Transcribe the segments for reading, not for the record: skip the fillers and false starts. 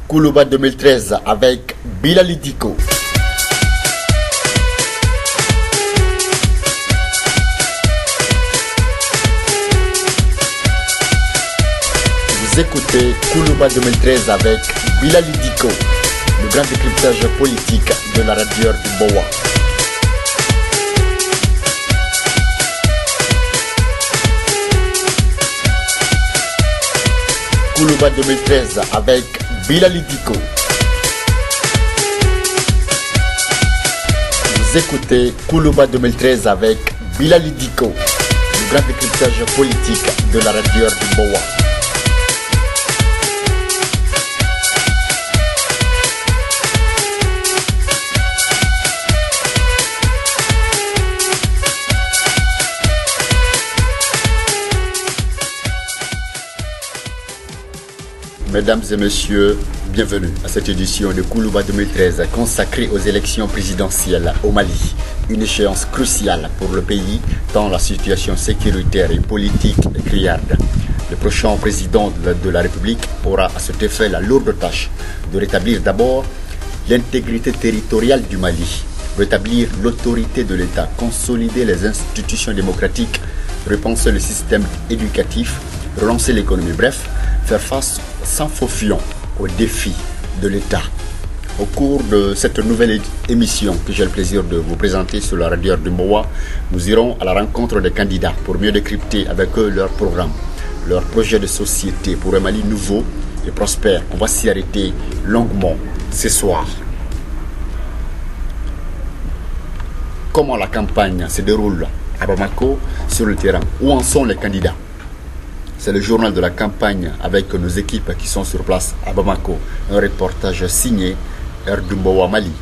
Koulouba 2013 avec Bilali Diko. Vous écoutez Koulouba 2013 avec Bilali Diko, le grand décryptage politique de la radio du Boa. Koulouba 2013 avec Bilali Diko. Vous écoutez Koulouba 2013 avec Bilali Diko, le grand décryptage politique de la radio du Boa. Mesdames et messieurs, bienvenue à cette édition de Koulouba 2013 consacrée aux élections présidentielles au Mali. Une échéance cruciale pour le pays tant la situation sécuritaire et politique est criarde. Le prochain président de la République aura à cet effet la lourde tâche de rétablir d'abord l'intégrité territoriale du Mali, rétablir l'autorité de l'État, consolider les institutions démocratiques, repenser le système éducatif, relancer l'économie, bref, faire face sans faux fion aux défis de l'État. Au cours de cette nouvelle émission que j'ai le plaisir de vous présenter sur la radio du Moa, nous irons à la rencontre des candidats pour mieux décrypter avec eux leur programme, leur projet de société pour un Mali nouveau et prospère. On va s'y arrêter longuement ce soir. Comment la campagne se déroule à Bamako sur le terrain? Où en sont les candidats? C'est le journal de la campagne avec nos équipes qui sont sur place à Bamako. Un reportage signé Erdumboa Mali.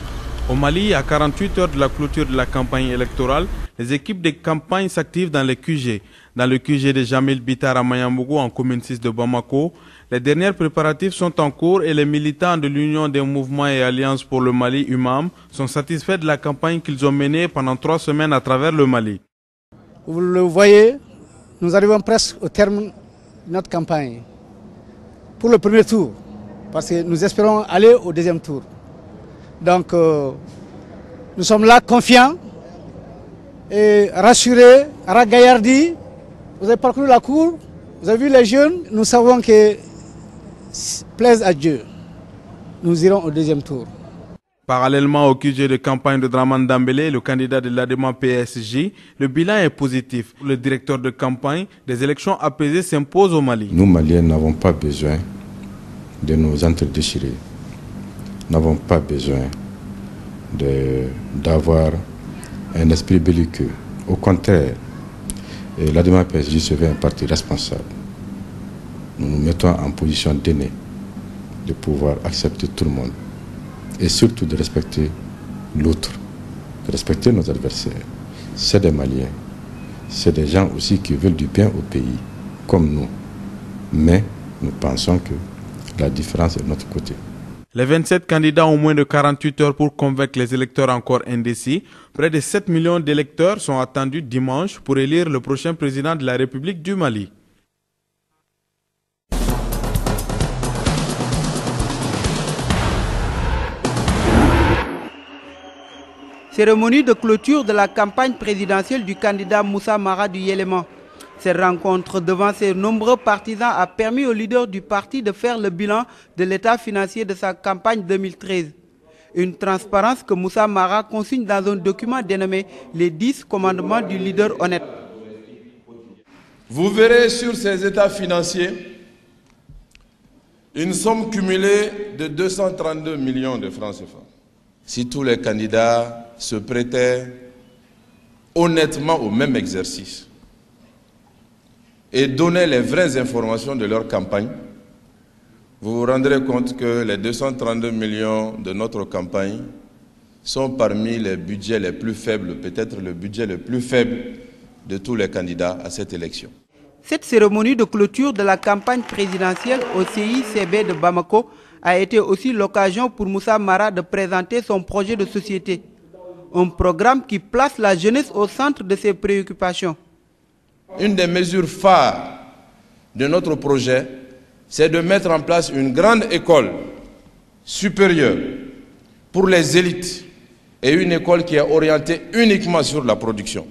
Au Mali, à 48 heures de la clôture de la campagne électorale, les équipes de campagne s'activent dans les QG. Dans le QG de Jamil Bitar à Mayambougou, en commune 6 de Bamako, les derniers préparatifs sont en cours et les militants de l'Union des mouvements et alliances pour le Mali, UMAM, sont satisfaits de la campagne qu'ils ont menée pendant 3 semaines à travers le Mali. Vous le voyez, nous arrivons presque au terme de notre campagne pour le premier tour, parce que nous espérons aller au deuxième tour. Donc, nous sommes là confiants et rassurés, ragaillardis. Vous avez parcouru la cour, vous avez vu les jeunes, nous savons que, plaise à Dieu, nous irons au deuxième tour. Parallèlement au QG de campagne de Draman Dambélé, le candidat de l'ADEMA PSG, le bilan est positif. Le directeur de campagne, des élections apaisées s'imposent au Mali. Nous, Maliens, n'avons pas besoin de nous entredéchirer. Nous n'avons pas besoin d'avoir un esprit belliqueux. Au contraire, l'ADEMA PSG se veut un parti responsable. Nous nous mettons en position d'aîné, de pouvoir accepter tout le monde. Et surtout de respecter l'autre, de respecter nos adversaires. C'est des Maliens, c'est des gens aussi qui veulent du bien au pays, comme nous. Mais nous pensons que la différence est de notre côté. Les 27 candidats ont moins de 48 heures pour convaincre les électeurs encore indécis. Près de 7 millions d'électeurs sont attendus dimanche pour élire le prochain président de la République du Mali. Cérémonie de clôture de la campagne présidentielle du candidat Moussa Mara du Yéléman. Cette rencontre devant ses nombreux partisans a permis au leader du parti de faire le bilan de l'état financier de sa campagne 2013. Une transparence que Moussa Mara consigne dans un document dénommé « Les 10 commandements du leader honnête ». Vous verrez sur ces états financiers une somme cumulée de 232 millions de francs CFA. Si tous les candidats se prêtaient honnêtement au même exercice et donnaient les vraies informations de leur campagne, vous vous rendrez compte que les 232 millions de notre campagne sont parmi les budgets les plus faibles, peut-être le budget le plus faible de tous les candidats à cette élection. Cette cérémonie de clôture de la campagne présidentielle au CICB de Bamako a été aussi l'occasion pour Moussa Mara de présenter son projet de société. Un programme qui place la jeunesse au centre de ses préoccupations. Une des mesures phares de notre projet, c'est de mettre en place une grande école supérieure pour les élites et une école qui est orientée uniquement sur la production.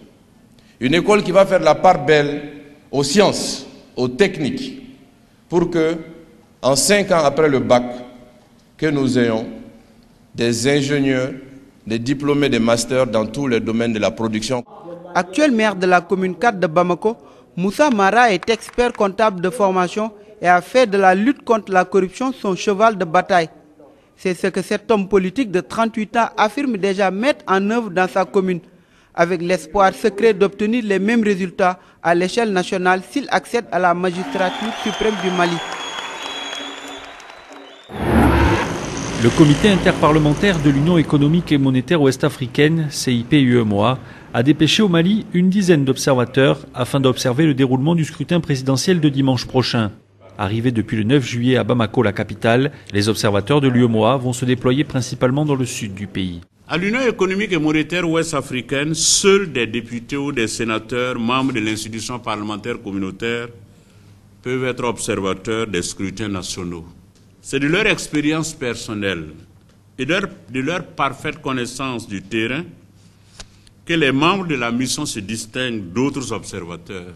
Une école qui va faire la part belle aux sciences, aux techniques, pour que, en 5 ans après le bac, que nous ayons des ingénieurs, des diplômés, des masters dans tous les domaines de la production. Actuel maire de la commune 4 de Bamako, Moussa Mara est expert comptable de formation et a fait de la lutte contre la corruption son cheval de bataille. C'est ce que cet homme politique de 38 ans affirme déjà mettre en œuvre dans sa commune, avec l'espoir secret d'obtenir les mêmes résultats à l'échelle nationale s'il accède à la magistrature suprême du Mali. Le comité interparlementaire de l'Union économique et monétaire ouest-africaine, CIP-UEMOA, a dépêché au Mali une dizaine d'observateurs afin d'observer le déroulement du scrutin présidentiel de dimanche prochain. Arrivés depuis le 9 juillet à Bamako, la capitale, les observateurs de l'UEMOA vont se déployer principalement dans le sud du pays. À l'Union économique et monétaire ouest-africaine, seuls des députés ou des sénateurs membres de l'institution parlementaire communautaire peuvent être observateurs des scrutins nationaux. C'est de leur expérience personnelle et de leur parfaite connaissance du terrain que les membres de la mission se distinguent d'autres observateurs.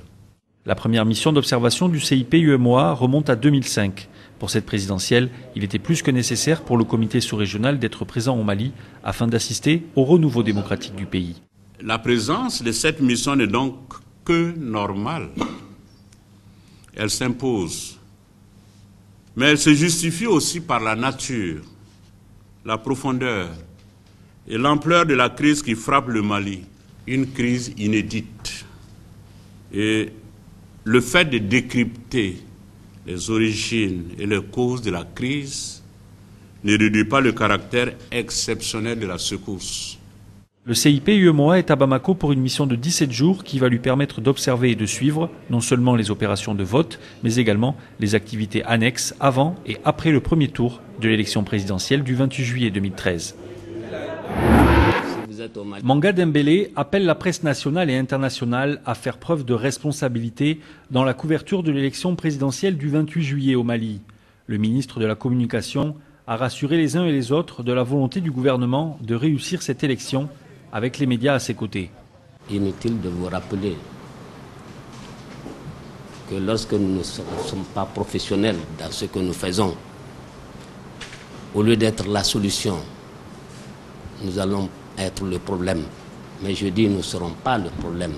La première mission d'observation du CIP-UEMOA remonte à 2005. Pour cette présidentielle, il était plus que nécessaire pour le comité sous-régional d'être présent au Mali afin d'assister au renouveau démocratique du pays. La présence de cette mission n'est donc que normale. Elle s'impose. Mais elle se justifie aussi par la nature, la profondeur et l'ampleur de la crise qui frappe le Mali. Une crise inédite. Et le fait de décrypter les origines et les causes de la crise ne réduit pas le caractère exceptionnel de la secousse. Le CIP-UEMOA est à Bamako pour une mission de 17 jours qui va lui permettre d'observer et de suivre non seulement les opérations de vote, mais également les activités annexes avant et après le premier tour de l'élection présidentielle du 28 juillet 2013. Manga Dembélé appelle la presse nationale et internationale à faire preuve de responsabilité dans la couverture de l'élection présidentielle du 28 juillet au Mali. Le ministre de la Communication a rassuré les uns et les autres de la volonté du gouvernement de réussir cette élection avec les médias à ses côtés. Inutile de vous rappeler que lorsque nous ne sommes pas professionnels dans ce que nous faisons, au lieu d'être la solution, nous allons être le problème. Mais je dis, nous ne serons pas le problème.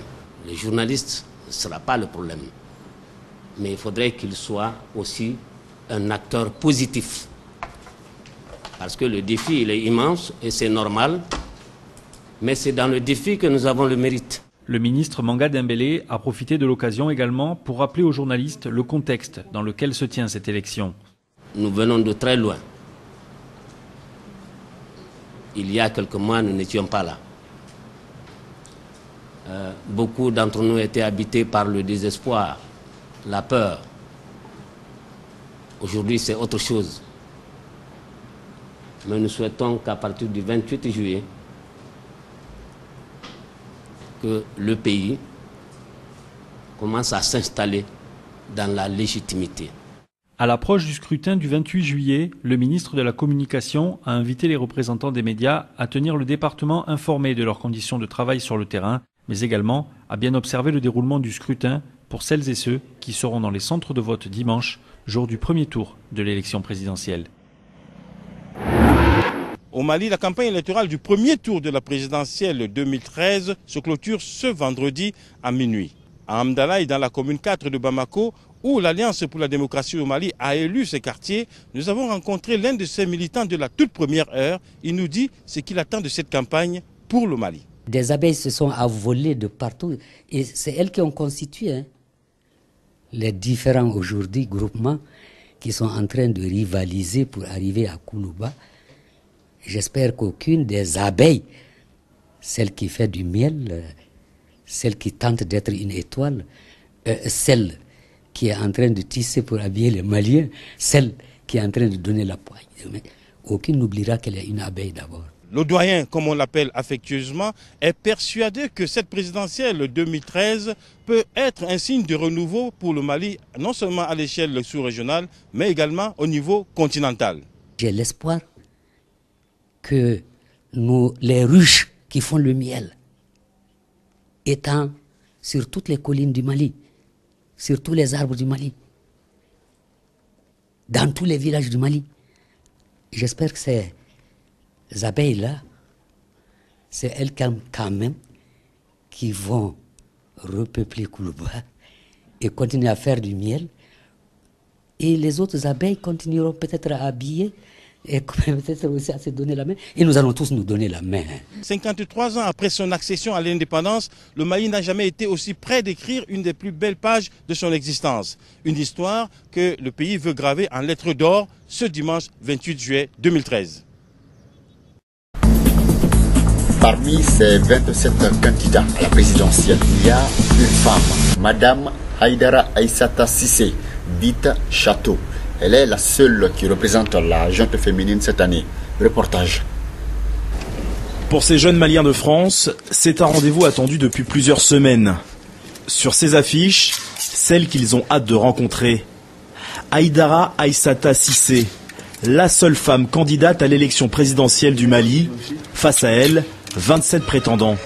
Le journaliste ne sera pas le problème. Mais il faudrait qu'il soit aussi un acteur positif. Parce que le défi, il est immense et c'est normal. Mais c'est dans le défi que nous avons le mérite. Le ministre Manga Dembélé a profité de l'occasion également pour rappeler aux journalistes le contexte dans lequel se tient cette élection. Nous venons de très loin. Il y a quelques mois, nous n'étions pas là. Beaucoup d'entre nous étaient habités par le désespoir, la peur. Aujourd'hui, c'est autre chose. Mais nous souhaitons qu'à partir du 28 juillet, que le pays commence à s'installer dans la légitimité. À l'approche du scrutin du 28 juillet, le ministre de la Communication a invité les représentants des médias à tenir le département informé de leurs conditions de travail sur le terrain, mais également à bien observer le déroulement du scrutin pour celles et ceux qui seront dans les centres de vote dimanche, jour du premier tour de l'élection présidentielle. Au Mali, la campagne électorale du premier tour de la présidentielle 2013 se clôture ce vendredi à minuit. À Amdala et dans la commune 4 de Bamako, où l'Alliance pour la démocratie au Mali a élu ses quartiers, nous avons rencontré l'un de ses militants de la toute première heure. Il nous dit ce qu'il attend de cette campagne pour le Mali. Des abeilles se sont envolées de partout et c'est elles qui ont constitué les différents aujourd'hui groupements qui sont en train de rivaliser pour arriver à Koulouba. J'espère qu'aucune des abeilles, celle qui fait du miel, celle qui tente d'être une étoile, celle qui est en train de tisser pour habiller les Maliens, celle qui est en train de donner la poigne, aucune n'oubliera qu'elle est une abeille d'abord. Le doyen, comme on l'appelle affectueusement, est persuadé que cette présidentielle 2013 peut être un signe de renouveau pour le Mali, non seulement à l'échelle sous-régionale, mais également au niveau continental. J'ai l'espoir que les ruches qui font le miel étant sur toutes les collines du Mali, sur tous les arbres du Mali, dans tous les villages du Mali. J'espère que ces abeilles-là, c'est elles quand même qui vont repeupler Koulouba et continuer à faire du miel. Et les autres abeilles continueront peut-être à habiller et peut-être aussi à se donner la main. Et nous allons tous nous donner la main. 53 ans après son accession à l'indépendance, le Mali n'a jamais été aussi près d'écrire une des plus belles pages de son existence. Une histoire que le pays veut graver en lettres d'or ce dimanche 28 juillet 2013. Parmi ces 27 candidats à la présidentielle, il y a une femme, Madame Haïdara Aïssata Cissé, dite Château. Elle est la seule qui représente la junte féminine cette année. Reportage. Pour ces jeunes Maliens de France, c'est un rendez-vous attendu depuis plusieurs semaines. Sur ces affiches, celle qu'ils ont hâte de rencontrer. Haïdara Aïssata Cissé, la seule femme candidate à l'élection présidentielle du Mali. Face à elle, 27 prétendants.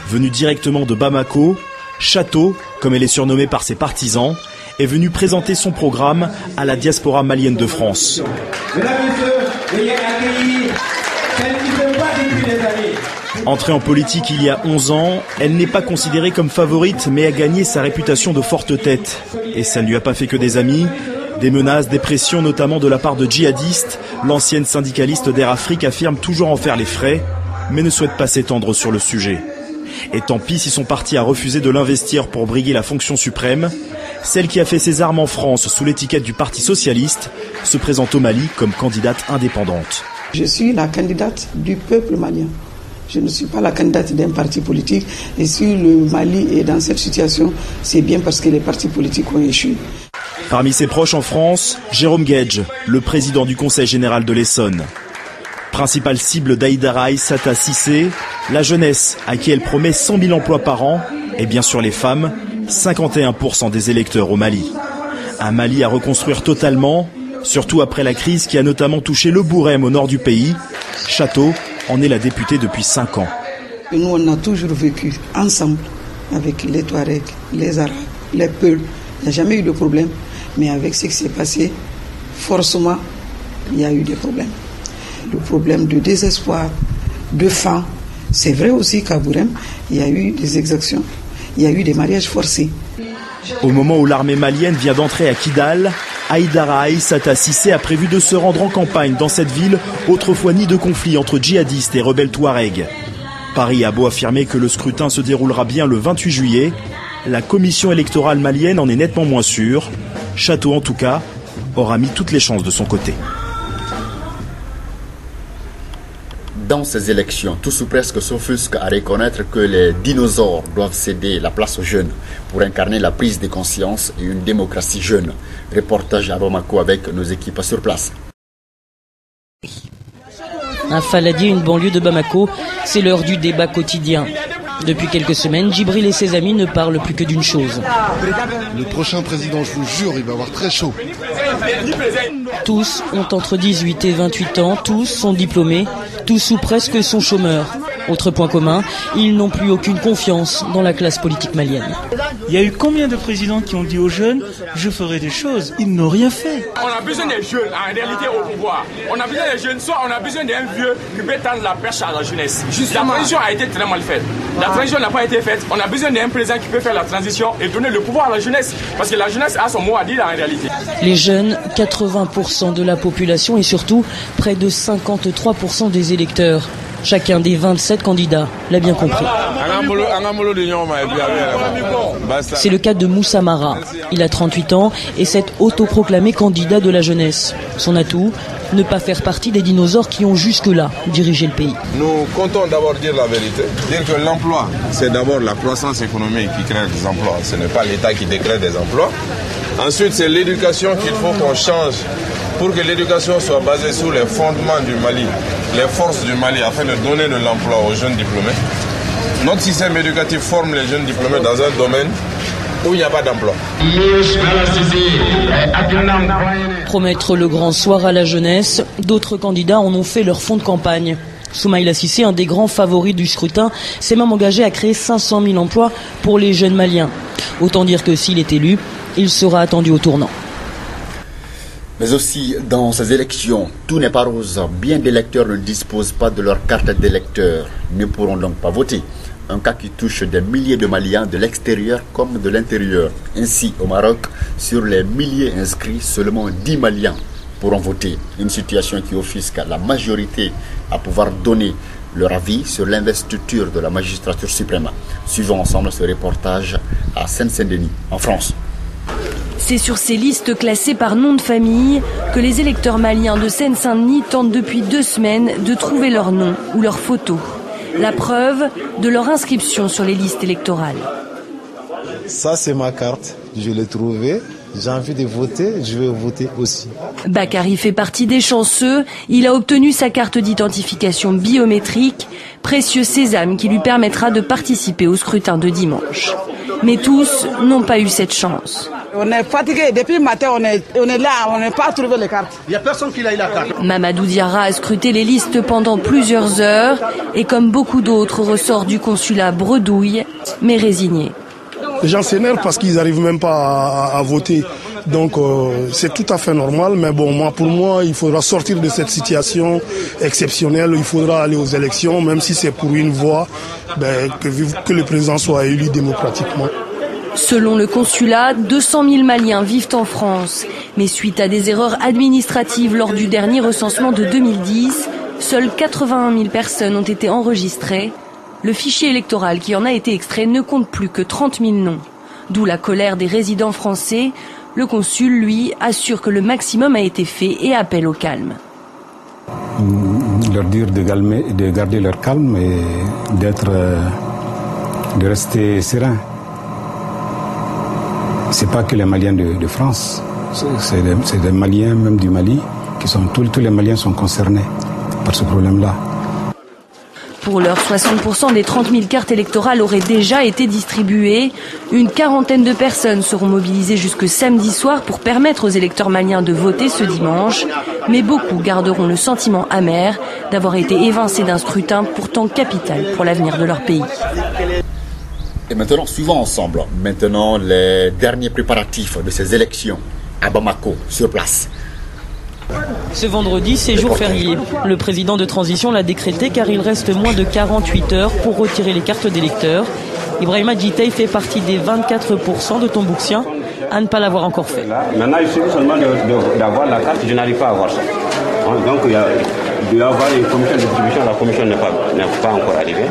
Venue directement de Bamako, Château, comme elle est surnommée par ses partisans, est venue présenter son programme à la diaspora malienne de France. Entrée en politique il y a 11 ans, elle n'est pas considérée comme favorite, mais a gagné sa réputation de forte tête. Et ça ne lui a pas fait que des amis. Des menaces, des pressions, notamment de la part de djihadistes. L'ancienne syndicaliste d'Air Afrique affirme toujours en faire les frais, mais ne souhaite pas s'étendre sur le sujet. Et tant pis si son parti a refusé de l'investir pour briguer la fonction suprême. Celle qui a fait ses armes en France sous l'étiquette du Parti socialiste se présente au Mali comme candidate indépendante. Je suis la candidate du peuple malien. Je ne suis pas la candidate d'un parti politique. Et si le Mali est dans cette situation, c'est bien parce que les partis politiques ont échoué. Parmi ses proches en France, Jérôme Guedj, le président du Conseil général de l'Essonne. Principale cible d'Haïdara Aïssata Cissé, la jeunesse à qui elle promet 100 000 emplois par an et bien sûr les femmes, 51% des électeurs au Mali. Un Mali à reconstruire totalement, surtout après la crise qui a notamment touché le Bourem au nord du pays. Château en est la députée depuis 5 ans. Et nous, on a toujours vécu ensemble avec les Touaregs, les Arabes, les Peuls. Il n'y a jamais eu de problème. Mais avec ce qui s'est passé, forcément, il y a eu des problèmes. Le problème de désespoir, de faim. C'est vrai aussi qu'à Bourem, il y a eu des exactions. Il y a eu des mariages forcés. Au moment où l'armée malienne vient d'entrer à Kidal, Haïdara Aïssata Cissé a prévu de se rendre en campagne dans cette ville, autrefois nid de conflit entre djihadistes et rebelles touaregs. Paris a beau affirmer que le scrutin se déroulera bien le 28 juillet, la commission électorale malienne en est nettement moins sûre. Château, en tout cas, aura mis toutes les chances de son côté. Dans ces élections, tous ou presque s'offusquent à reconnaître que les dinosaures doivent céder la place aux jeunes pour incarner la prise de conscience et une démocratie jeune. Reportage à Bamako avec nos équipes sur place. À Faladi, une banlieue de Bamako, c'est l'heure du débat quotidien. Depuis quelques semaines, Djibril et ses amis ne parlent plus que d'une chose. Le prochain président, je vous jure, il va avoir très chaud. Tous ont entre 18 et 28 ans, tous sont diplômés, tous ou presque sont chômeurs. Autre point commun, ils n'ont plus aucune confiance dans la classe politique malienne. Il y a eu combien de présidents qui ont dit aux jeunes « je ferai des choses ». Ils n'ont rien fait. On a besoin des jeunes en réalité au pouvoir. On a besoin des jeunes, soit on a besoin d'un vieux qui peut tendre la perche à la jeunesse. Justement. La transition a été très mal faite. La transition n'a pas été faite. On a besoin d'un président qui peut faire la transition et donner le pouvoir à la jeunesse. Parce que la jeunesse a son mot à dire en réalité. Les jeunes, 80% de la population et surtout près de 53% des électeurs. Chacun des 27 candidats l'a bien compris. C'est le cas de Moussa Mara. Il a 38 ans et s'est autoproclamé candidat de la jeunesse. Son atout, ne pas faire partie des dinosaures qui ont jusque-là dirigé le pays. Nous comptons d'abord dire la vérité. Dire que l'emploi, c'est d'abord la croissance économique qui crée des emplois. Ce n'est pas l'État qui décrète des emplois. Ensuite, c'est l'éducation qu'il faut qu'on change pour que l'éducation soit basée sur les fondements du Mali, les forces du Mali, afin de donner de l'emploi aux jeunes diplômés. Notre système éducatif forme les jeunes diplômés dans un domaine où il n'y a pas d'emploi. Promettre le grand soir à la jeunesse, d'autres candidats en ont fait leur fond de campagne. Soumaïla Cissé, un des grands favoris du scrutin, s'est même engagé à créer 500 000 emplois pour les jeunes Maliens. Autant dire que s'il est élu, il sera attendu au tournant. Mais aussi, dans ces élections, tout n'est pas rose. Bien d'électeurs ne disposent pas de leur carte d'électeur, ne pourront donc pas voter. Un cas qui touche des milliers de Maliens de l'extérieur comme de l'intérieur. Ainsi, au Maroc, sur les milliers inscrits, seulement 10 Maliens pourront voter. Une situation qui offusque la majorité à pouvoir donner leur avis sur l'investiture de la magistrature suprême. Suivons ensemble ce reportage à Seine-Saint-Denis, en France. C'est sur ces listes classées par nom de famille que les électeurs maliens de Seine-Saint-Denis tentent depuis 2 semaines de trouver leur nom ou leur photo. La preuve de leur inscription sur les listes électorales. Ça, c'est ma carte. Je l'ai trouvée. J'ai envie de voter. Je vais voter aussi. Bakary fait partie des chanceux. Il a obtenu sa carte d'identification biométrique, précieux sésame qui lui permettra de participer au scrutin de dimanche. Mais tous n'ont pas eu cette chance. On est fatigué. Depuis le matin, on est là. On n'a pas trouvé les cartes. Il n'y a personne qui a eu la carte. Mamadou Diarra a scruté les listes pendant plusieurs heures et comme beaucoup d'autres ressort du consulat bredouille, mais résigné. Les gens s'énervent parce qu'ils n'arrivent même pas à voter. Donc c'est tout à fait normal. Mais bon, pour moi, il faudra sortir de cette situation exceptionnelle. Il faudra aller aux élections, même si c'est pour une voix, que le président soit élu démocratiquement. Selon le consulat, 200 000 Maliens vivent en France. Mais suite à des erreurs administratives lors du dernier recensement de 2010, seules 81 000 personnes ont été enregistrées. Le fichier électoral qui en a été extrait ne compte plus que 30 000 noms. D'où la colère des résidents français. Le consul, lui, assure que le maximum a été fait et appelle au calme. Leur dire de garder leur calme et de rester serein. C'est pas que les Maliens de France, c'est des Maliens même du Mali, tous les Maliens sont concernés par ce problème-là. Pour l'heure, 60% des 30 000 cartes électorales auraient déjà été distribuées. Une quarantaine de personnes seront mobilisées jusque samedi soir pour permettre aux électeurs maliens de voter ce dimanche. Mais beaucoup garderont le sentiment amer d'avoir été évincés d'un scrutin pourtant capital pour l'avenir de leur pays. Et maintenant, suivons ensemble les derniers préparatifs de ces élections à Bamako, sur place. Ce vendredi, c'est jour férié. Le président de transition l'a décrété car il reste moins de 48 heures pour retirer les cartes d'électeurs. Ibrahima Djitei fait partie des 24% de Tombouctiens à ne pas l'avoir encore fait. Maintenant, il suffit seulement d'avoir la carte, je n'arrive pas à avoir ça. Donc il doit y avoir une commission de distribution, la commission n'est pas encore arrivée,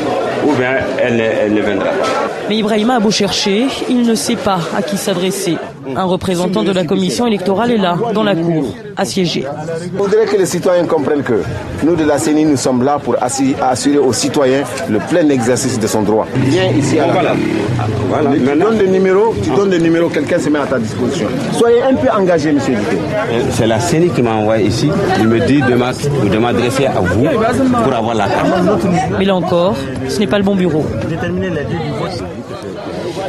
ou bien elle ne viendra pas. Mais Ibrahima a beau chercher, il ne sait pas à qui s'adresser. Un représentant de la commission électorale est là, dans la cour, assiégé. Je voudrais que les citoyens comprennent que nous de la CENI, nous sommes là pour assurer aux citoyens le plein exercice de son droit. Viens ici à la voilà. Tu donnes le numéro, quelqu'un se met à ta disposition. Soyez un peu engagé, monsieur Djitei. C'est la CENI qui m'a envoyé ici. Il me dit de m'adresser à vous pour avoir la carte. Mais là encore, ce n'est pas le bon bureau.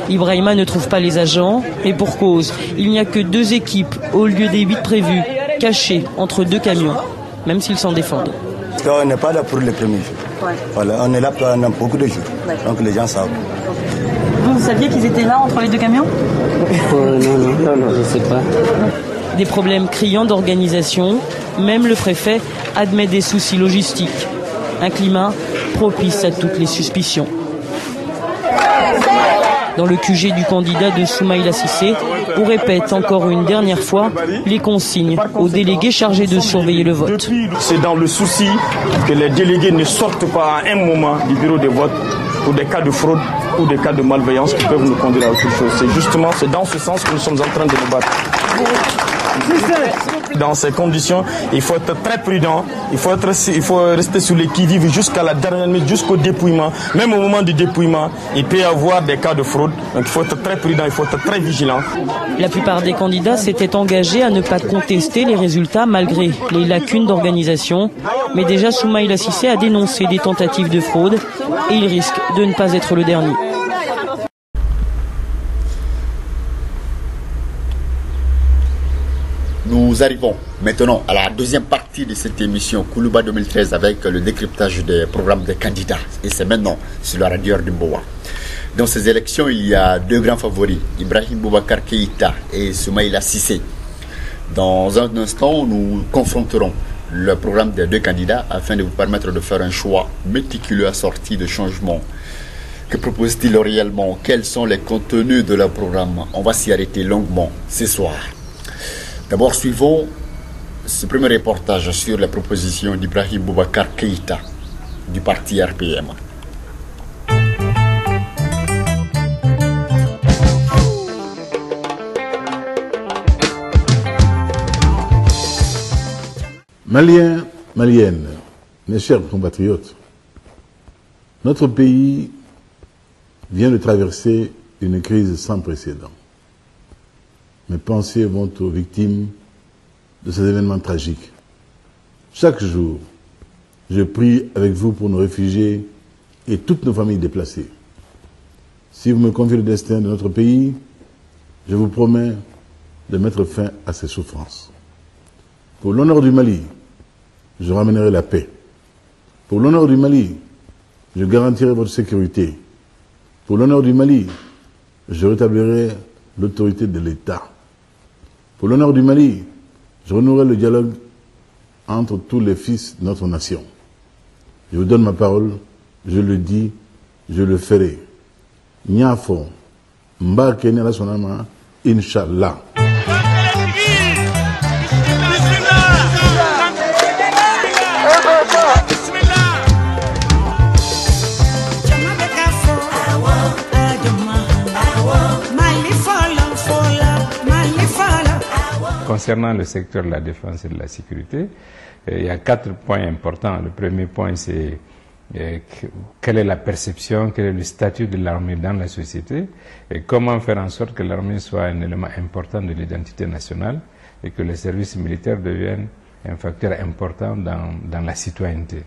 Ibrahima ne trouve pas les agents, et pour cause, il n'y a que 2 équipes au lieu des 8 prévues, cachées entre 2 camions, même s'ils s'en défendent. On n'est pas là pour les premiers jours. Ouais. Voilà, on est là pendant beaucoup de jours, donc les gens savent. Vous saviez qu'ils étaient là entre les 2 camions ? Non, je ne sais pas. Des problèmes criants d'organisation, même le préfet admet des soucis logistiques. Un climat propice à toutes les suspicions. Dans le QG du candidat de Soumaïla Cissé, on répète encore une dernière fois les consignes aux délégués chargés de surveiller le vote. C'est dans le souci que les délégués ne sortent pas à un moment du bureau de vote pour des cas de fraude ou des cas de malveillance qui peuvent nous conduire à autre chose. C'est dans ce sens que nous sommes en train de nous battre. Dans ces conditions, il faut être très prudent, il faut rester sur les qui-vive jusqu'à la dernière minute, jusqu'au dépouillement. Même au moment du dépouillement, il peut y avoir des cas de fraude. Donc il faut être très prudent, il faut être très vigilant. La plupart des candidats s'étaient engagés à ne pas contester les résultats malgré les lacunes d'organisation. Mais déjà, Soumaïla Cissé a dénoncé des tentatives de fraude et il risque de ne pas être le dernier. Nous arrivons maintenant à la deuxième partie de cette émission Koulouba 2013 avec le décryptage des programmes des candidats. Et c'est maintenant sur la radio du Mboa. Dans ces élections, il y a deux grands favoris, Ibrahim Boubacar Keïta et Soumaïla Cissé. Dans un instant, nous confronterons le programme des deux candidats afin de vous permettre de faire un choix méticuleux assorti de changements. Que propose-t-il réellement? Quels sont les contenus de leur programme? On va s'y arrêter longuement ce soir. D'abord, suivons ce premier reportage sur les propositions d'Ibrahim Boubacar Keïta du parti RPM. Maliens, Maliennes, mes chers compatriotes, notre pays vient de traverser une crise sans précédent. Mes pensées vont aux victimes de ces événements tragiques. Chaque jour, je prie avec vous pour nos réfugiés et toutes nos familles déplacées. Si vous me confiez le destin de notre pays, je vous promets de mettre fin à ces souffrances. Pour l'honneur du Mali, je ramènerai la paix. Pour l'honneur du Mali, je garantirai votre sécurité. Pour l'honneur du Mali, je rétablirai l'autorité de l'État. Pour l'honneur du Mali, je renouerai le dialogue entre tous les fils de notre nation. Je vous donne ma parole, je le dis, je le ferai. Nyafo, mba kenya la sonama, Inch'Allah. Concernant le secteur de la défense et de la sécurité, il y a 4 points importants. Le premier point, c'est quelle est la perception, quel est le statut de l'armée dans la société, et comment faire en sorte que l'armée soit un élément important de l'identité nationale et que les services militaires deviennent un facteur important dans la citoyenneté.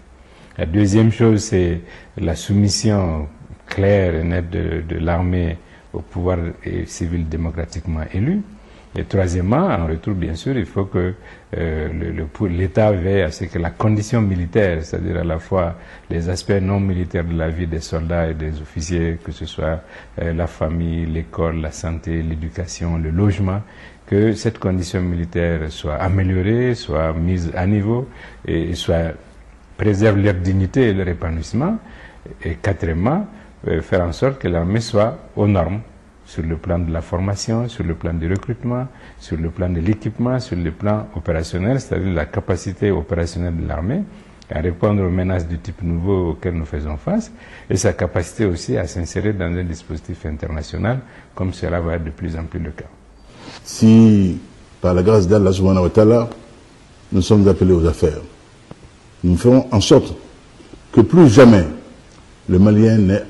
La deuxième chose, c'est la soumission claire et nette de l'armée au pouvoir civil démocratiquement élu. Et troisièmement, en retour, bien sûr, il faut que l'État veille à ce que la condition militaire, c'est-à-dire à la fois les aspects non militaires de la vie des soldats et des officiers, que ce soit la famille, l'école, la santé, l'éducation, le logement, que cette condition militaire soit améliorée, soit mise à niveau et préserve leur dignité et leur épanouissement. Et quatrièmement, faire en sorte que l'armée soit aux normes, sur le plan de la formation, sur le plan du recrutement, sur le plan de l'équipement, sur le plan opérationnel, c'est-à-dire la capacité opérationnelle de l'armée à répondre aux menaces du type nouveau auxquelles nous faisons face, et sa capacité aussi à s'insérer dans un dispositif international, comme cela va être de plus en plus le cas. Si, par la grâce d'Allah subhanahu wa ta'ala, nous sommes appelés aux affaires, nous ferons en sorte que plus jamais le Malien n'ait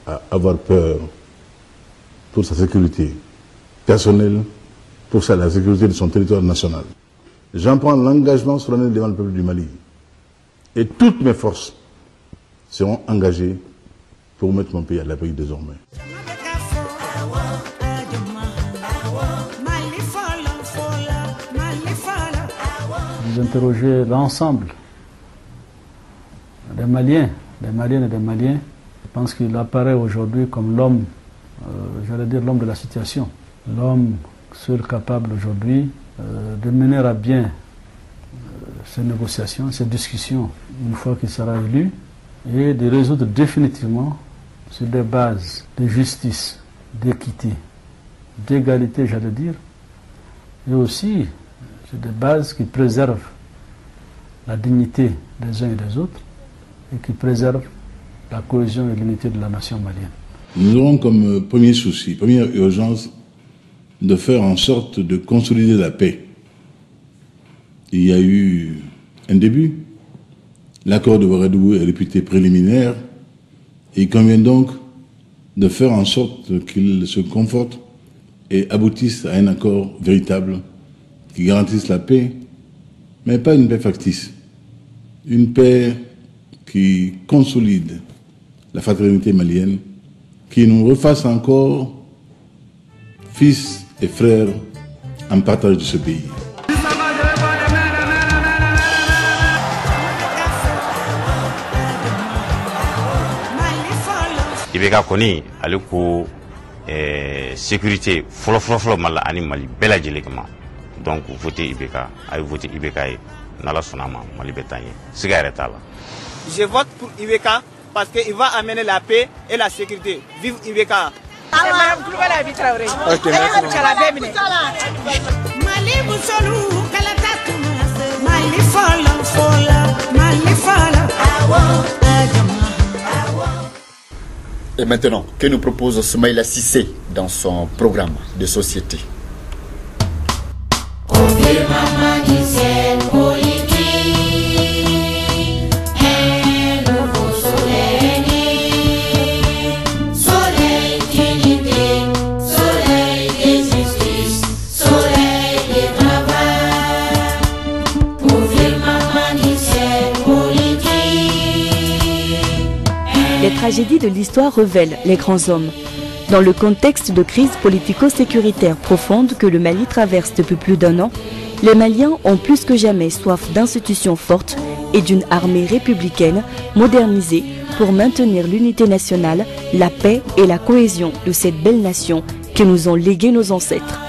à avoir peur pour sa sécurité personnelle, pour la sécurité de son territoire national. J'en prends l'engagement solennel devant le peuple du Mali. Et toutes mes forces seront engagées pour mettre mon pays à l'abri désormais. Vous interrogez l'ensemble des Maliens, des Maliennes et des Maliens. Je pense qu'il apparaît aujourd'hui comme l'homme, j'allais dire l'homme de la situation, l'homme seul capable aujourd'hui de mener à bien ces négociations, ces discussions, une fois qu'il sera élu, et de résoudre définitivement sur des bases de justice, d'équité, d'égalité, j'allais dire, et aussi sur des bases qui préservent la dignité des uns et des autres et qui préservent la cohésion et l'unité de la nation malienne. Nous aurons comme premier souci, première urgence, de faire en sorte de consolider la paix. Il y a eu un début. L'accord de Ouagadougou est réputé préliminaire. Et il convient donc de faire en sorte qu'il se conforte et aboutisse à un accord véritable qui garantisse la paix, mais pas une paix factice. Une paix qui consolide la fraternité malienne, qui nous refasse encore fils et frères en partage de ce pays. Ibeka koni ale ko sécurité folo mala ani Mali bɛɛ lajɛlen kama. Donc voter Ibeka, ay voter Ibeka ye n'Ala sɔnna ma Mali bɛ taa ɲɛ siga yɛrɛ t'a la. Je vote pour Ibeka parce qu'il va amener la paix et la sécurité. Vive Ibeka. Ok, Et maintenant, que nous propose Soumaïla Cissé dans son programme de société? Les tragédies de l'histoire révèlent les grands hommes. Dans le contexte de crise politico-sécuritaire profonde que le Mali traverse depuis plus d'1 an, les Maliens ont plus que jamais soif d'institutions fortes et d'une armée républicaine modernisée pour maintenir l'unité nationale, la paix et la cohésion de cette belle nation que nous ont légué nos ancêtres.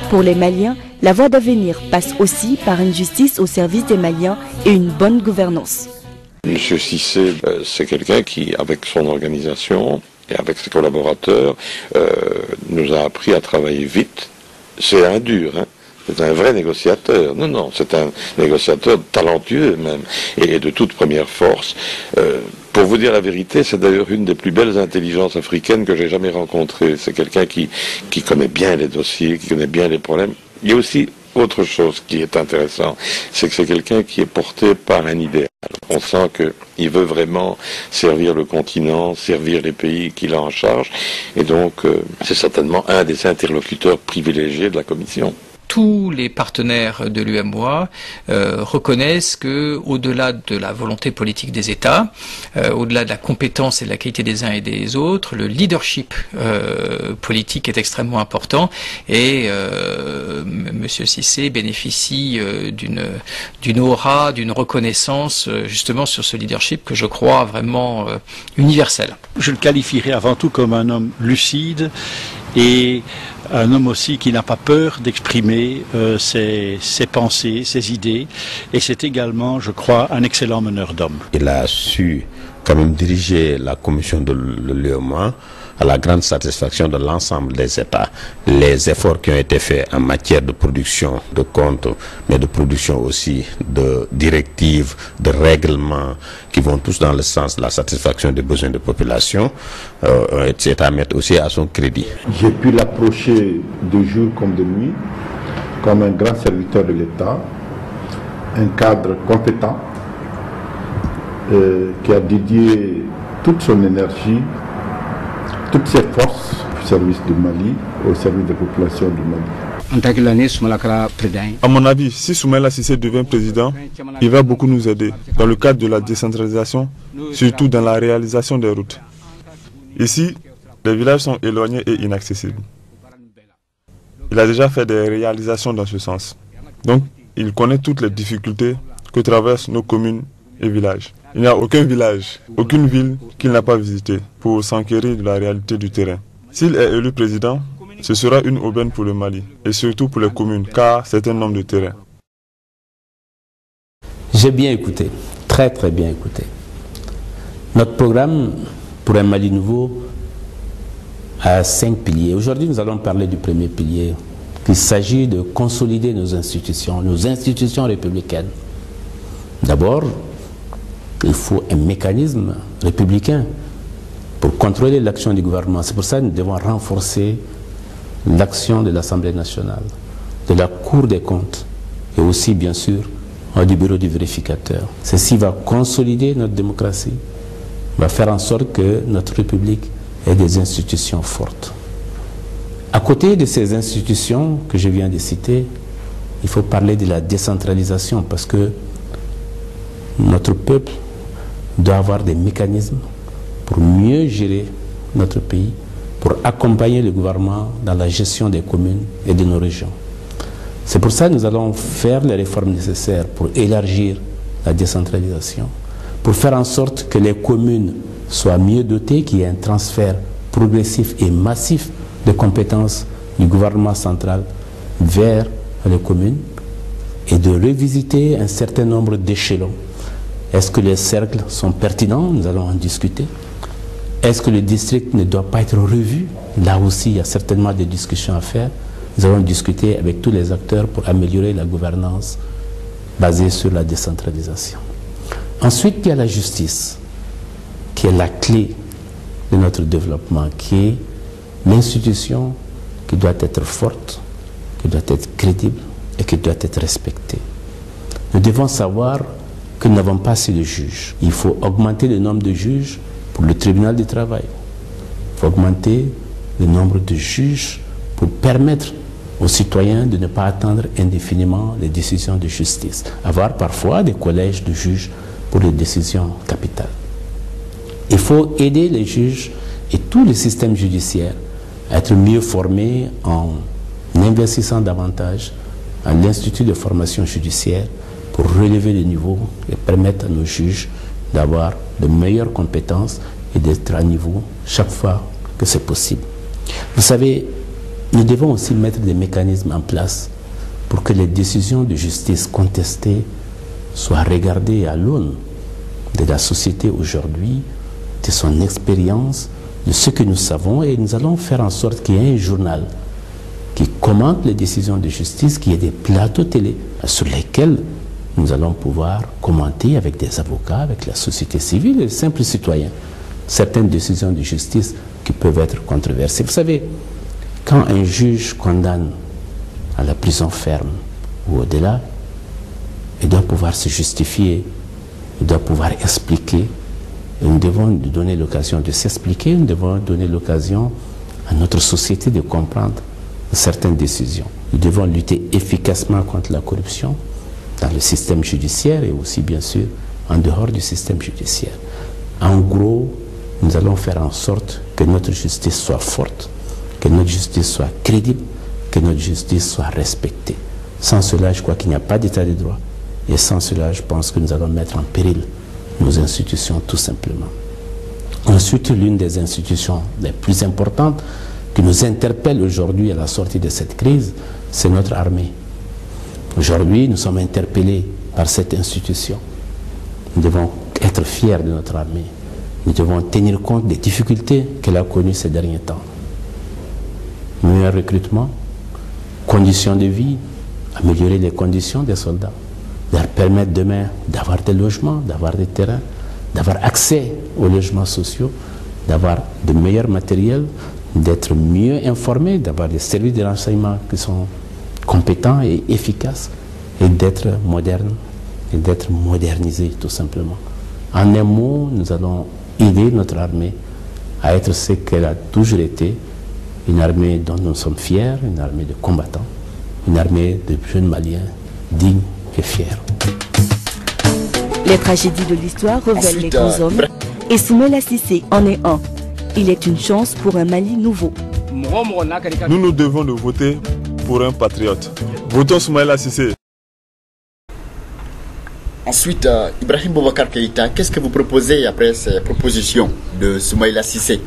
Pour les Maliens, la voie d'avenir passe aussi par une justice au service des Maliens et une bonne gouvernance. Monsieur Cissé, c'est quelqu'un qui, avec son organisation et avec ses collaborateurs, nous a appris à travailler vite. C'est un dur, hein. C'est un vrai négociateur. Non, c'est un négociateur talentueux même, et de toute première force. Pour vous dire la vérité, c'est d'ailleurs une des plus belles intelligences africaines que j'ai jamais rencontrées. C'est quelqu'un qui connaît bien les dossiers, qui connaît bien les problèmes. Il y a aussi autre chose qui est intéressant, c'est que c'est quelqu'un qui est porté par un idéal. On sent qu'il veut vraiment servir le continent, servir les pays qu'il a en charge, et donc c'est certainement un des interlocuteurs privilégiés de la Commission. Tous les partenaires de l'UMOA reconnaissent que, au-delà de la volonté politique des États, au-delà de la compétence et de la qualité des uns et des autres, le leadership politique est extrêmement important et Monsieur Cissé bénéficie d'une aura, d'une reconnaissance justement sur ce leadership que je crois vraiment universel. Je le qualifierais avant tout comme un homme lucide et un homme aussi qui n'a pas peur d'exprimer ses pensées, ses idées, et c'est également, je crois, un excellent meneur d'hommes. Il a su quand même diriger la commission de l'UEMOA à la grande satisfaction de l'ensemble des États. Les efforts qui ont été faits en matière de production de comptes, mais de production aussi de directives, de règlements qui vont tous dans le sens de la satisfaction des besoins de population, c'est à mettre aussi à son crédit. J'ai pu l'approcher de jour comme de nuit, comme un grand serviteur de l'État, un cadre compétent qui a dédié toute son énergie, toutes ses forces au service du Mali, au service des populations du Mali. À mon avis, si Soumaïla Cissé devient président, il va beaucoup nous aider dans le cadre de la décentralisation, surtout dans la réalisation des routes. Ici, les villages sont éloignés et inaccessibles. Il a déjà fait des réalisations dans ce sens. Donc, il connaît toutes les difficultés que traversent nos communes et villages. Il n'y a aucun village, aucune ville qu'il n'a pas visité pour s'enquérir de la réalité du terrain. S'il est élu président, ce sera une aubaine pour le Mali et surtout pour les communes, car c'est un homme de terrain. J'ai bien écouté, très très bien écouté. Notre programme pour un Mali nouveau a 5 piliers. Aujourd'hui, nous allons parler du premier pilier. Il s'agit de consolider nos institutions républicaines. D'abord, il faut un mécanisme républicain pour contrôler l'action du gouvernement. C'est pour ça que nous devons renforcer l'action de l'Assemblée nationale, de la Cour des comptes et aussi, bien sûr, du bureau du vérificateur. Ceci va consolider notre démocratie, va faire en sorte que notre République ait des institutions fortes. À côté de ces institutions que je viens de citer, il faut parler de la décentralisation parce que notre peuple doit avoir des mécanismes pour mieux gérer notre pays, pour accompagner le gouvernement dans la gestion des communes et de nos régions. C'est pour ça que nous allons faire les réformes nécessaires pour élargir la décentralisation, pour faire en sorte que les communes soit mieux doté, qu'il y ait un transfert progressif et massif de compétences du gouvernement central vers les communes et de revisiter un certain nombre d'échelons. Est-ce que les cercles sont pertinents? Nous allons en discuter. Est-ce que le district ne doit pas être revu? Là aussi, il y a certainement des discussions à faire. Nous allons discuter avec tous les acteurs pour améliorer la gouvernance basée sur la décentralisation. Ensuite, il y a la justice, qui est la clé de notre développement, qui est l'institution qui doit être forte, qui doit être crédible et qui doit être respectée. Nous devons savoir que nous n'avons pas assez de juges. Il faut augmenter le nombre de juges pour le tribunal du travail. Il faut augmenter le nombre de juges pour permettre aux citoyens de ne pas attendre indéfiniment les décisions de justice. Avoir parfois des collèges de juges pour les décisions capitales. Il faut aider les juges et tout le système judiciaire à être mieux formés en investissant davantage à l'Institut de formation judiciaire pour relever le niveau et permettre à nos juges d'avoir de meilleures compétences et d'être à niveau chaque fois que c'est possible. Vous savez, nous devons aussi mettre des mécanismes en place pour que les décisions de justice contestées soient regardées à l'aune de la société aujourd'hui, de son expérience, de ce que nous savons, et nous allons faire en sorte qu'il y ait un journal qui commente les décisions de justice, qu'il y ait des plateaux télé sur lesquels nous allons pouvoir commenter avec des avocats, avec la société civile et les simples citoyens certaines décisions de justice qui peuvent être controversées. Vous savez, quand un juge condamne à la prison ferme ou au-delà, il doit pouvoir se justifier, il doit pouvoir expliquer. Et nous devons lui donner l'occasion de s'expliquer, nous devons donner l'occasion à notre société de comprendre certaines décisions. Nous devons lutter efficacement contre la corruption dans le système judiciaire et aussi bien sûr en dehors du système judiciaire. En gros, nous allons faire en sorte que notre justice soit forte, que notre justice soit crédible, que notre justice soit respectée. Sans cela, je crois qu'il n'y a pas d'état de droit. Et sans cela, je pense que nous allons mettre en péril nos institutions tout simplement. Ensuite, l'une des institutions les plus importantes qui nous interpelle aujourd'hui à la sortie de cette crise, c'est notre armée. Aujourd'hui, nous sommes interpellés par cette institution. Nous devons être fiers de notre armée. Nous devons tenir compte des difficultés qu'elle a connues ces derniers temps. Meilleur recrutement, conditions de vie, améliorer les conditions des soldats, leur permettre demain d'avoir des logements, d'avoir des terrains, d'avoir accès aux logements sociaux, d'avoir de meilleurs matériels, d'être mieux informés, d'avoir des services de renseignement qui sont compétents et efficaces, et d'être modernes, et d'être modernisés tout simplement. En un mot, nous allons aider notre armée à être ce qu'elle a toujours été, une armée dont nous sommes fiers, une armée de combattants, une armée de jeunes Maliens dignes et fiers. Les tragédies de l'histoire révèlent les grands hommes, et Soumaïla Cissé en est un. Il est une chance pour un Mali nouveau. Nous devons de voter pour un patriote. Votons Soumaïla Cissé. Ensuite, Ibrahim Boubacar Keïta, qu'est-ce que vous proposez après ces propositions de Soumaïla Cissé?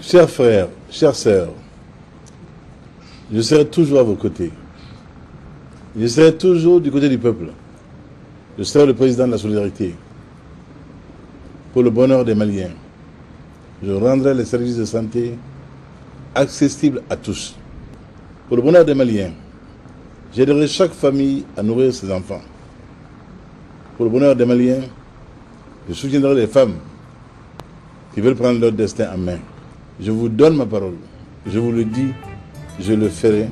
Chers frères, chères sœurs, je serai toujours à vos côtés. Je serai toujours du côté du peuple. Je serai le président de la solidarité pour le bonheur des Maliens. Je rendrai les services de santé accessibles à tous. Pour le bonheur des Maliens, j'aiderai chaque famille à nourrir ses enfants. Pour le bonheur des Maliens, je soutiendrai les femmes qui veulent prendre leur destin en main. Je vous donne ma parole. Je vous le dis, je le ferai.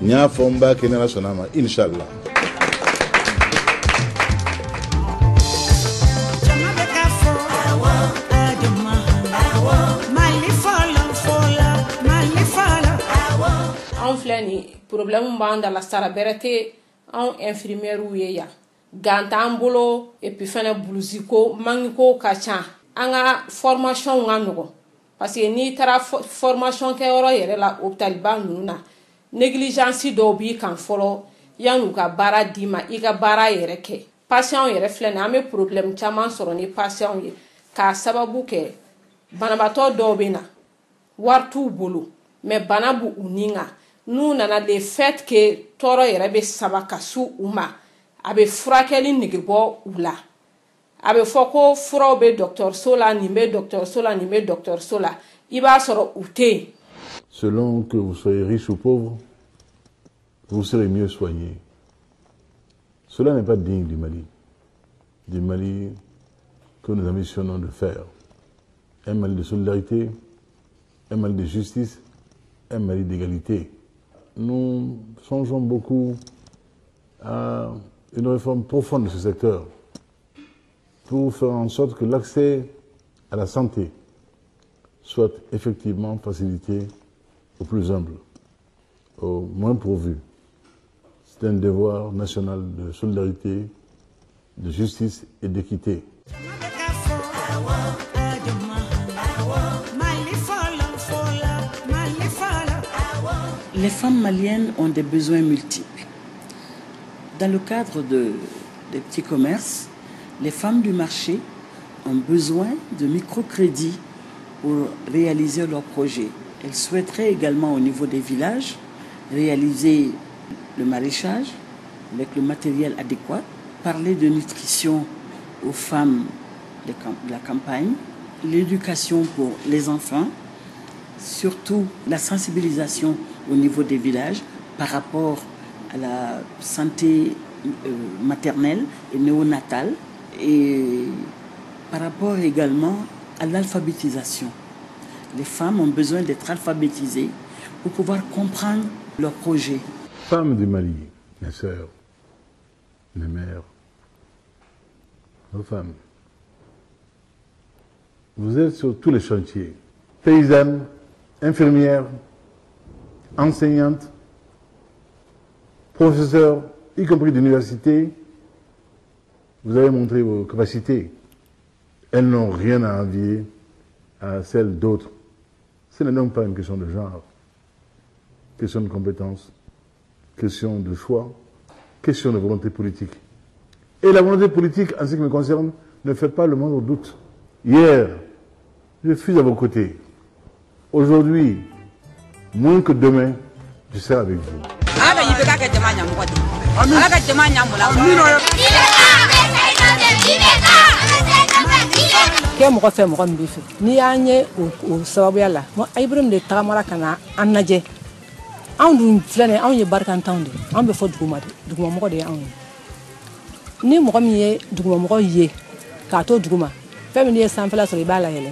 Nya Fomba Kenala Sonama, Inch'Allah. An filɛ nin problème b'an da la sara bɛrɛ tɛ anw infirmières ye yan gan t'an bolo et puis fɛnɛ bulusi ko manki ko ka ca an ka formation ka nɔgɔn parce que n'i taara formation kɛ yɔrɔ yɛrɛ la hôpital ba ninnu na négligence dɔw b'i kan fɔlɔ yan'u ka baara d'i ma i ka baara yɛrɛ kɛ. Patient yɛrɛ filɛ nin an bɛ problème caman sɔrɔ ni patient ye k'a sababu kɛ banabaatɔ dɔw bɛ na wari t'u bolo mais bana b'u ni kan n'u nana le fait que tɔɔrɔ yɛrɛ bɛ saba ka s'u ma a bɛ furakɛli nege bɔ u la a bɛ fɔ ko furaw bɛ dɔgɔtɔrɔso la nin bɛ dɔgɔtɔrɔso la nin bɛ dɔgɔtɔrɔso la i b'a sɔrɔ u tɛ yen. Selon que vous soyez riche ou pauvre, vous serez mieux soigné. Cela n'est pas digne du Mali que nous ambitionnons de faire. Un Mali de solidarité, un Mali de justice, un Mali d'égalité. Nous songeons beaucoup à une réforme profonde de ce secteur pour faire en sorte que l'accès à la santé soit effectivement facilité aux plus humbles, aux moins pourvus. C'est un devoir national de solidarité, de justice et d'équité. Les femmes maliennes ont des besoins multiples. Dans le cadre des petits commerces, les femmes du marché ont besoin de microcrédits pour réaliser leurs projets. Elles souhaiteraient également au niveau des villages réaliser le maraîchage avec le matériel adéquat, parler de nutrition aux femmes de la campagne, l'éducation pour les enfants, surtout la sensibilisation au niveau des villages par rapport à la santé maternelle et néonatale et par rapport également à l'alphabétisation. Les femmes ont besoin d'être alphabétisées pour pouvoir comprendre leurs projets. Femmes du Mali, mes sœurs, mes mères, nos femmes, vous êtes sur tous les chantiers, paysannes, infirmières, enseignantes, professeurs, y compris d'université, vous avez montré vos capacités. Elles n'ont rien à envier à celles d'autres. Ce n'est donc pas une question de genre, question de compétence, question de choix, question de volonté politique. Et la volonté politique, en ce qui me concerne, ne fait pas le moindre doute. Hier, je suis à vos côtés. Aujourd'hui, moins que demain, je serai avec vous. Ke mɔgɔ fɛ mɔgɔ min b'i fɛ n'i y'an ye o sababuya la Ibrim de tagamara ka na an lajɛ anw dun filɛ nin anw ye barikantanw de anw bɛ fɔ duguma de dugumamɔgɔ de ye anw ye ni mɔgɔ min ye dugumamɔgɔ ye k'a to duguma fɛn min ye sanfɛla sɔrɔ i b'a layɛlɛ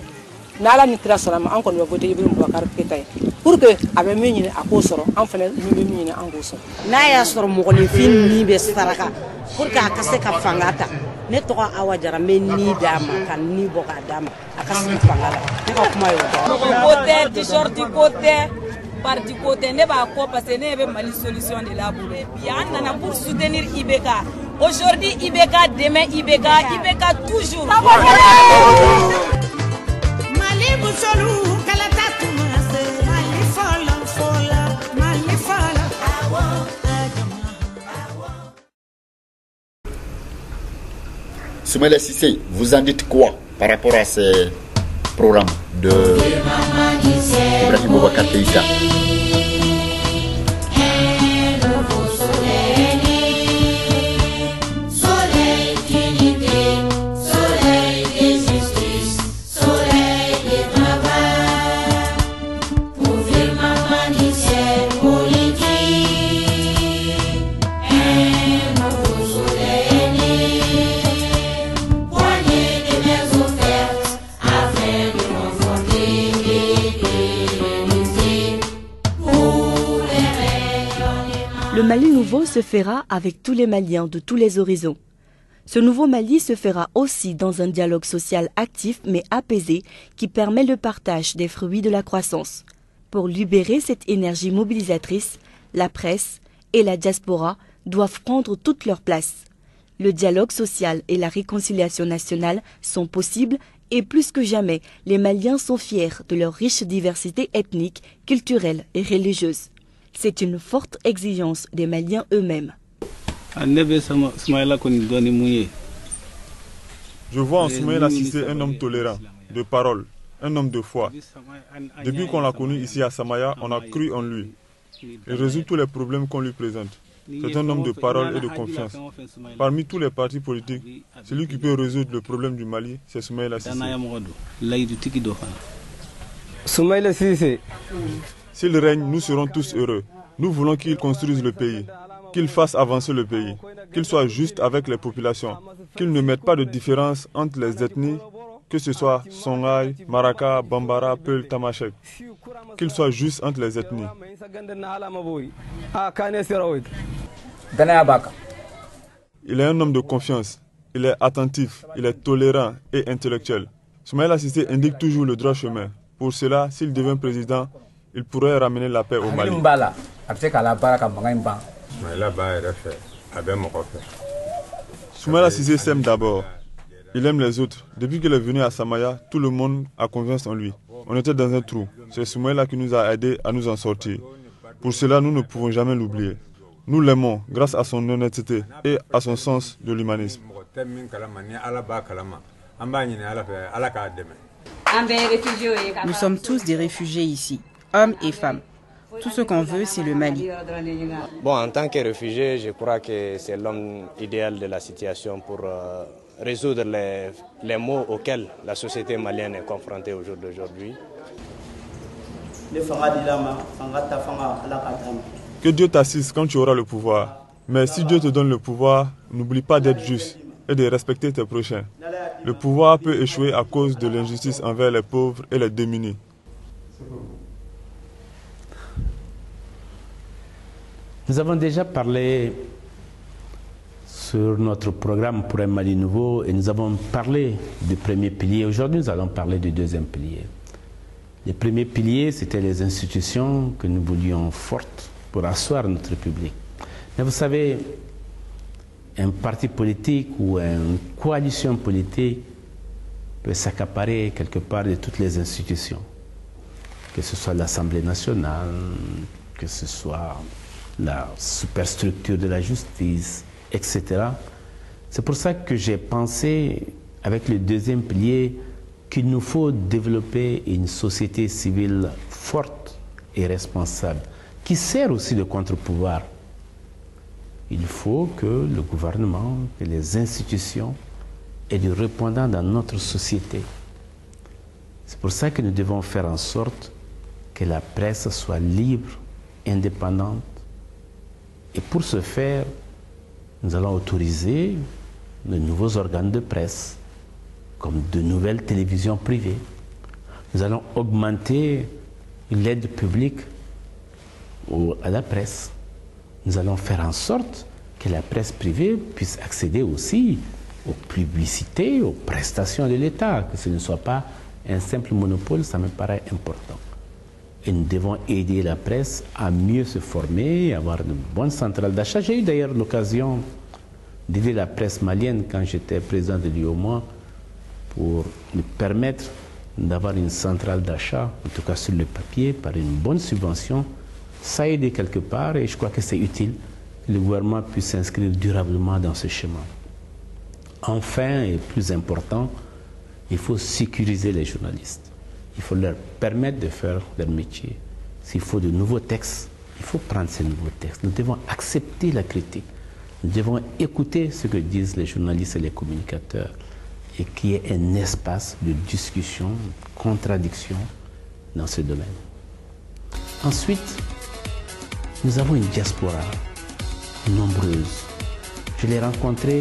n'Ala ni kira sɔnna ma an kɔni bɛ voter Ibrim Boubacar Keita ye pour que a bɛ min ɲini a k'o sɔrɔ an fana min bɛ min ɲini an k'o sɔrɔ n'a y'a sɔrɔ mɔgɔninfin ni bɛ saraka pour que a ka se ka fanga ta ne tɔgɔ Awa Jara n bɛ ni d'a ma ka ni bɔ k'a d'a ma a ka sigi fanga la ne ka kuma y'o ko tɛ t-shirt ko tɛ parti ko tɛ ne b'a kɔ parce que ne bɛ Mali solution de la bolo bi an nana pour soutenir IBK aujourd'hui IBK demain IBK toujours Mali musolu kala tatuma se Mali fola Mali fola Soumaïla Cissé, vous en dites quoi par rapport à ces programmes de Ibrahim Boubacar Keïta? Le Mali nouveau se fera avec tous les Maliens de tous les horizons. Ce nouveau Mali se fera aussi dans un dialogue social actif mais apaisé qui permet le partage des fruits de la croissance. Pour libérer cette énergie mobilisatrice, la presse et la diaspora doivent prendre toute leur place. Le dialogue social et la réconciliation nationale sont possibles et plus que jamais, les Maliens sont fiers de leur riche diversité ethnique, culturelle et religieuse. C'est une forte exigence des Maliens eux-mêmes. Je vois en Soumaïla Cissé un homme tolérant, de parole, un homme de foi. Depuis qu'on l'a connu ici à Samaya, on a cru en lui. Il résout tous les problèmes qu'on lui présente. C'est un homme de parole et de confiance. Parmi tous les partis politiques, celui qui peut résoudre le problème du Mali, c'est Soumaïla Cissé. S'il règne, nous serons tous heureux. Nous voulons qu'il construise le pays, qu'il fasse avancer le pays, qu'il soit juste avec les populations, qu'il ne mette pas de différence entre les ethnies, que ce soit Songhai, Maraka, Bambara, Peul, Tamashek, qu'il soit juste entre les ethnies. Il est un homme de confiance, il est attentif, il est tolérant et intellectuel. Soumaïla Cissé indique toujours le droit chemin. Pour cela, s'il devient président, il pourrait ramener la paix au Mali. Soumaïla Cissé s'aime d'abord. Il aime les autres. Depuis qu'il est venu à Samaya, tout le monde a confiance en lui. On était dans un trou. C'est Soumaïla qui nous a aidés à nous en sortir. Pour cela, nous ne pouvons jamais l'oublier. Nous l'aimons grâce à son honnêteté et à son sens de l'humanisme. Nous sommes tous des réfugiés ici, hommes et femmes. Tout ce qu'on veut, c'est le Mali. Bon, en tant que réfugié, je crois que c'est l'homme idéal de la situation pour résoudre les maux auxquels la société malienne est confrontée au jour d'aujourd'hui. Que Dieu t'assiste quand tu auras le pouvoir. Mais si Dieu te donne le pouvoir, n'oublie pas d'être juste et de respecter tes prochains. Le pouvoir peut échouer à cause de l'injustice envers les pauvres et les démunis. Nous avons déjà parlé sur notre programme pour un Mali nouveau et nous avons parlé du premier pilier. Aujourd'hui, nous allons parler du deuxième pilier. Le premier pilier, c'était les institutions que nous voulions fortes pour asseoir notre République. Mais vous savez, un parti politique ou une coalition politique peut s'accaparer quelque part de toutes les institutions, que ce soit l'Assemblée nationale, que ce soit la superstructure de la justice, etc. C'est pour ça que j'ai pensé, avec le deuxième pilier, qu'il nous faut développer une société civile forte et responsable, qui sert aussi de contre-pouvoir. Il faut que le gouvernement et les institutions aient du répondant dans notre société. C'est pour ça que nous devons faire en sorte que la presse soit libre, indépendante. Et pour ce faire, nous allons autoriser de nouveaux organes de presse, comme de nouvelles télévisions privées. Nous allons augmenter l'aide publique à la presse. Nous allons faire en sorte que la presse privée puisse accéder aussi aux publicités, aux prestations de l'État, que ce ne soit pas un simple monopole, ça me paraît important. Et nous devons aider la presse à mieux se former, à avoir de bonnes centrales d'achat. J'ai eu d'ailleurs l'occasion d'aider la presse malienne quand j'étais président de l'UOMOA pour lui permettre d'avoir une centrale d'achat, en tout cas sur le papier, par une bonne subvention. Ça a aidé quelque part et je crois que c'est utile que le gouvernement puisse s'inscrire durablement dans ce chemin. Enfin, et plus important, il faut sécuriser les journalistes. Il faut leur permettre de faire leur métier. S'il faut de nouveaux textes, il faut prendre ces nouveaux textes. Nous devons accepter la critique. Nous devons écouter ce que disent les journalistes et les communicateurs et qu'il y ait un espace de discussion, de contradiction dans ce domaine. Ensuite, nous avons une diaspora nombreuse. Je l'ai rencontrée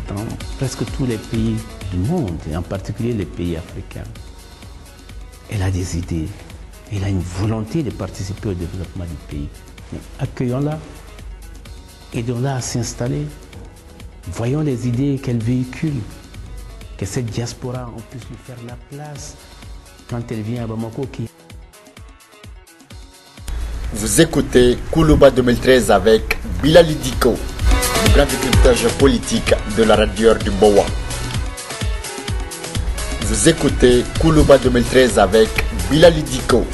dans presque tous les pays du monde, et en particulier les pays africains. Elle a des idées, elle a une volonté de participer au développement du pays. Mais accueillons-la, aidons-la à s'installer, voyons les idées qu'elle véhicule, que cette diaspora, on puisse lui faire la place quand elle vient à Bamako. Vous écoutez Koulouba 2013 avec Bilali Diko, le grand décryptage politique de la radio du Boa. Vous écoutez Koulouba 2013 avec Bilali Diko,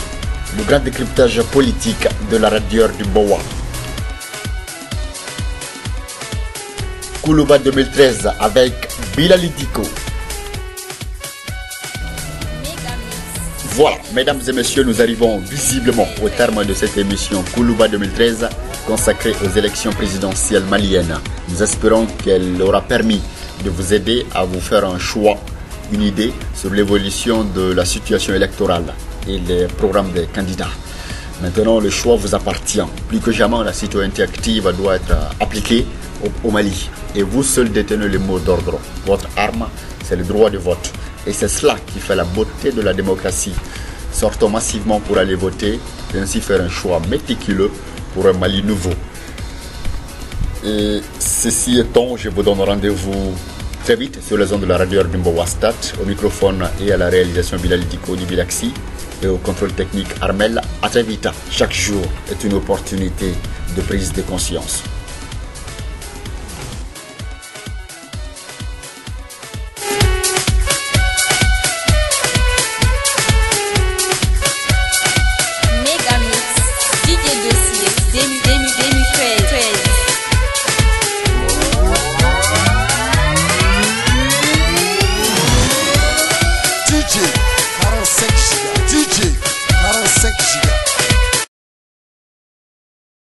le grand décryptage politique de la radio du Boa. Koulouba 2013 avec Bilali Diko. Voilà, mesdames et messieurs, nous arrivons visiblement au terme de cette émission Koulouba 2013 consacrée aux élections présidentielles maliennes. Nous espérons qu'elle aura permis de vous aider à vous faire un choix, une idée sur l'évolution de la situation électorale et les programmes des candidats. Maintenant, le choix vous appartient. Plus que jamais, la citoyenneté active doit être appliquée au Mali. Et vous seul détenez le mot d'ordre. Votre arme, c'est le droit de vote. Et c'est cela qui fait la beauté de la démocratie. Sortons massivement pour aller voter et ainsi faire un choix méticuleux pour un Mali nouveau. Et ceci étant, je vous donne rendez-vous très vite sur les ondes de la radio Ardimbo Stat, au microphone et à la réalisation Bilali Diko du Bilaxi et au contrôle technique Armel. À très vite. Chaque jour est une opportunité de prise de conscience.